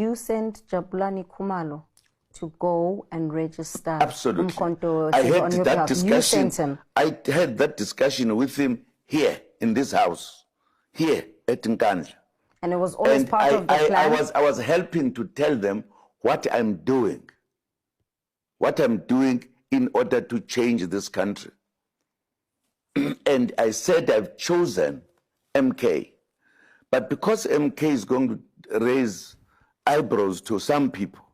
You sent Jabulani Khumalo to go and register. Absolutely. Umkhonto I had on your that behalf. discussion. You sent him. I had that discussion with him here in this house, here at Nkandla. And it was always part of the plan. I was helping to tell them what I'm doing in order to change this country. And I said I've chosen MK. But because MK is going to raise eyebrows to some people,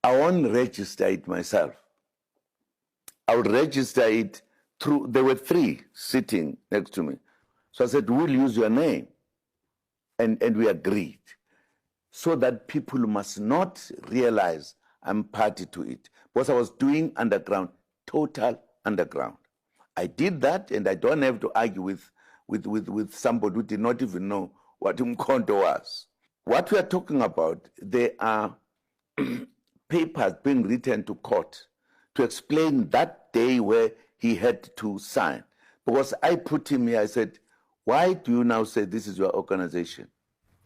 I won't register it myself. I would register it through, there were 3 sitting next to me. So I said, we'll use your name. And we agreed. So that people must not realize I'm party to it. Because I was doing underground, total underground. I did that, and I don't have to argue with somebody who did not even know what Umkhonto was. What we are talking about, there are papers being written to court to explain that day where he had to sign. Because I put him here, I said, why do you now say this is your organization?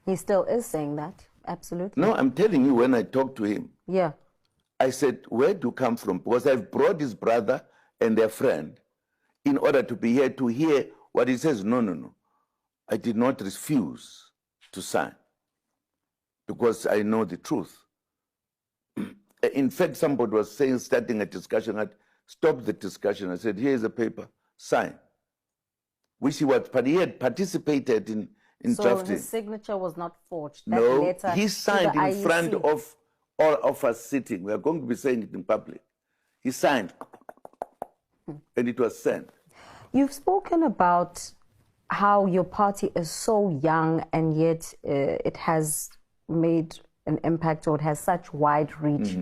He still is saying that, absolutely. No, I'm telling you, when I talked to him, yeah, I said, where do you come from? Because I've brought his brother and their friend in order to be here to hear what he says. No. I did not refuse to sign because I know the truth. In fact, somebody was saying, starting a discussion, I'd stop the discussion. I said, here's a paper, sign. Which he was, but he had participated in drafting. So his signature was not forged? No, he signed in front of all of us sitting. We are going to be saying it in public. He signed, and it was sent. You've spoken about how your party is so young, and yet it has made an impact, or it has such wide reach.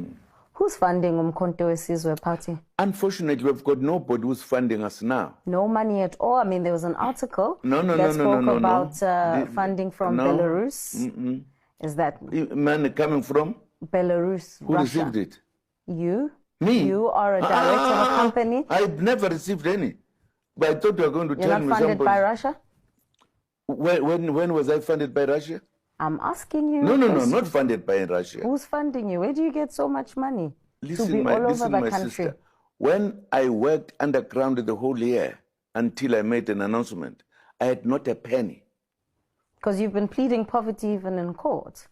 Who's funding Umkhonto weSizwe Party? Unfortunately, we've got nobody who's funding us now. No money at all? I mean, there was an article that spoke about funding from Belarus. Is that money coming from? Belarus, Who Russia. Received it? You? Me? You are a director of a company? I've never received any. But I thought you were going to tell me something. You're not funded by Russia? When was I funded by Russia? I'm asking you. No, not funded by Russia. Who's funding you? Where do you get so much money listen, to be all over the country? Sister. When I worked underground the whole year until I made an announcement, I had not a penny. Because you've been pleading poverty even in court.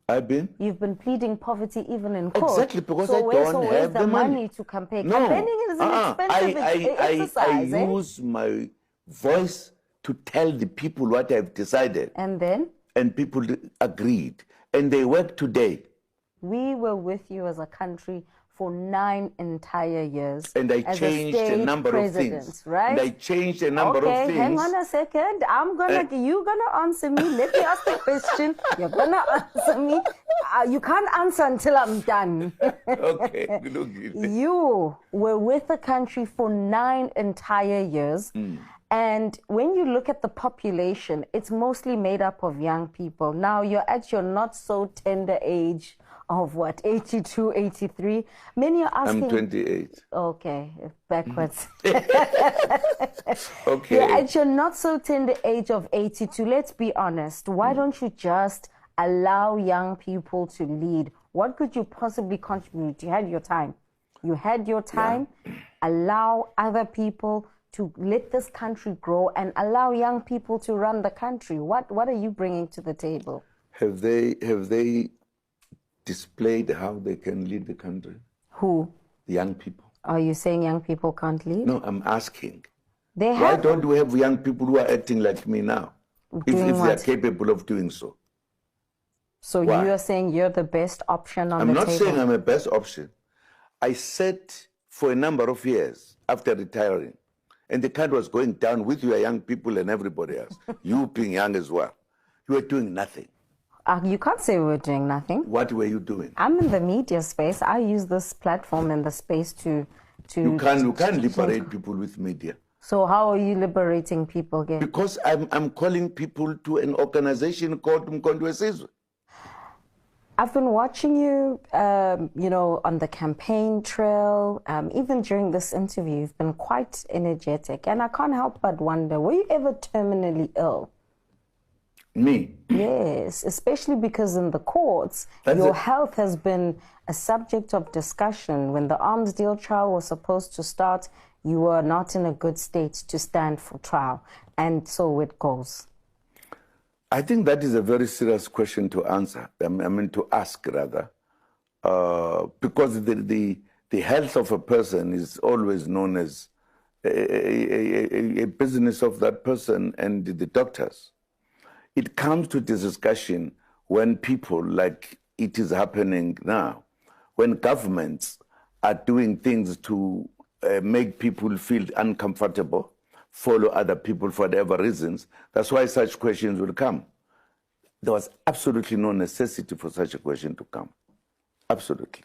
I've been? You've been pleading poverty even in court. Exactly, because I don't have the money to campaign? No. Campaigning is an expensive exercise. I use my voice to tell the people what I've decided. And then? And people agreed. And they work today. We were with you as a country for 9 entire years. And I changed a number of things. Right? And I changed a number of things. Okay, hang on a second. You're going to answer me. Let me ask the question. You're going to answer me. You can't answer until I'm done. Okay. You were with the country for 9 entire years. And when you look at the population, it's mostly made up of young people. Now, you're at your not so tender age of what, 82, 83? Many are asking... I'm 28. Okay, backwards. Okay. You're at your not so tender age of 82. Let's be honest. Why don't you just allow young people to lead? What could you possibly contribute? You had your time. Allow other people to let this country grow and allow young people to run the country. What are you bringing to the table? Have they displayed how they can lead the country? Who? The young people. Are you saying young people can't lead? No, I'm asking. Why don't we have young people who are acting like me now? If they are capable of doing so. So you are saying you're the best option on the table? I'm not saying I'm the best option. I sat for a number of years after retiring, and the country was going down with your young people and everybody else. You being young as well. You were doing nothing. You can't say we were doing nothing. What were you doing? I'm in the media space. I use this platform and the space to You can't liberate people with media. So how are you liberating people again? Because I'm calling people to an organization called Umkhonto weSizwe. I've been watching you, on the campaign trail. Even during this interview, you've been quite energetic. And I can't help but wonder, were you ever terminally ill? Me? Yes, especially because in the courts, your health has been a subject of discussion. When the arms deal trial was supposed to start, you were not in a good state to stand for trial. And so it goes. I think that is a very serious question to answer. I mean, to ask, rather. Because the health of a person is always known as a business of that person and the doctors. It comes to this discussion when people, like it is happening now, when governments are doing things to make people feel uncomfortable, follow other people for whatever reasons. That's why such questions will come. There was absolutely no necessity for such a question to come. Absolutely.